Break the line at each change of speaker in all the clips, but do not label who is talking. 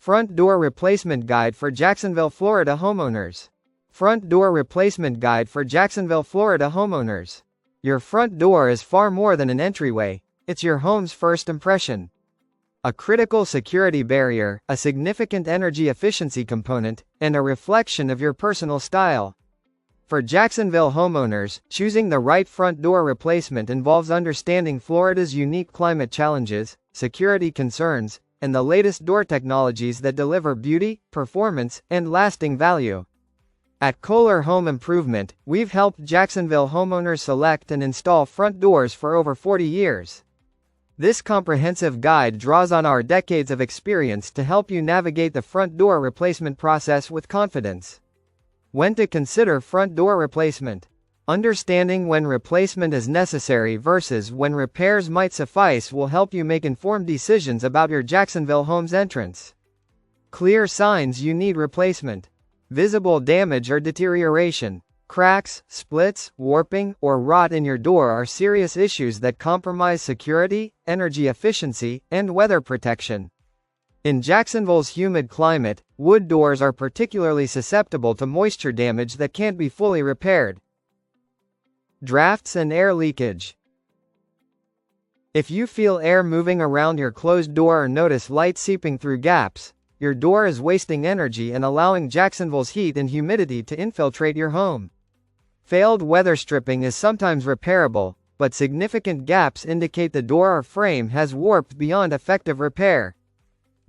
Front door replacement guide for Jacksonville, Florida homeowners. Front door replacement guide for Jacksonville, Florida homeowners. Your front door is far more than an entryway, it's your home's first impression. A critical security barrier, a significant energy efficiency component, and a reflection of your personal style. For Jacksonville homeowners, choosing the right front door replacement involves understanding Florida's unique climate challenges, security concerns, and the latest door technologies that deliver beauty, performance, and lasting value. At Kohler Home Improvement, we've helped Jacksonville homeowners select and install front doors for over 40 years. This comprehensive guide draws on our decades of experience to help you navigate the front door replacement process with confidence. When to consider front door replacement. Understanding when replacement is necessary versus when repairs might suffice will help you make informed decisions about your Jacksonville home's entrance. Clear signs you need replacement. Visible damage or deterioration. Cracks, splits, warping, or rot in your door are serious issues that compromise security, energy efficiency, and weather protection. In Jacksonville's humid climate, wood doors are particularly susceptible to moisture damage that can't be fully repaired. Drafts and air leakage. If you feel air moving around your closed door or notice light seeping through gaps, your door is wasting energy and allowing Jacksonville's heat and humidity to infiltrate your home. Failed weather stripping is sometimes repairable, but significant gaps indicate the door or frame has warped beyond effective repair.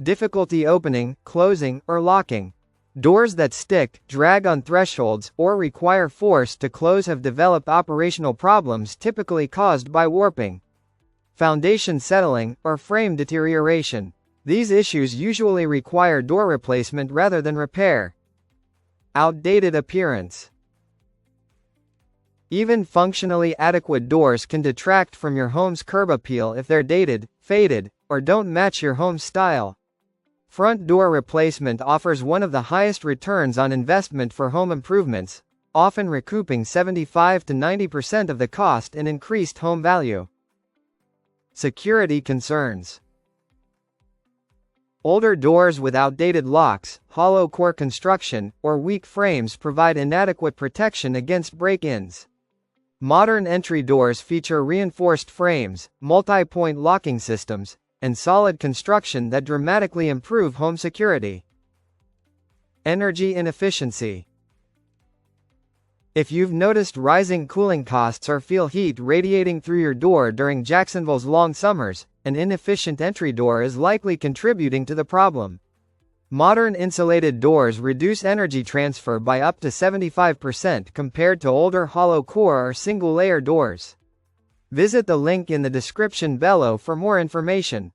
Difficulty opening, closing, or locking. Doors that stick, drag on thresholds, or require force to close have developed operational problems typically caused by warping, foundation settling, or frame deterioration. These issues usually require door replacement rather than repair. Outdated appearance. Even functionally adequate doors can detract from your home's curb appeal if they're dated, faded, or don't match your home's style. Front door replacement offers one of the highest returns on investment for home improvements, often recouping 75 to 90% of the cost in increased home value. Security concerns. Older doors with outdated locks, hollow core construction, or weak frames provide inadequate protection against break-ins. Modern entry doors feature reinforced frames, multi-point locking systems, and solid construction that dramatically improve home security. Energy inefficiency. If you've noticed rising cooling costs or feel heat radiating through your door during Jacksonville's long summers, an inefficient entry door is likely contributing to the problem. Modern insulated doors reduce energy transfer by up to 75% compared to older hollow core or single-layer doors. Visit the link in the description below for more information.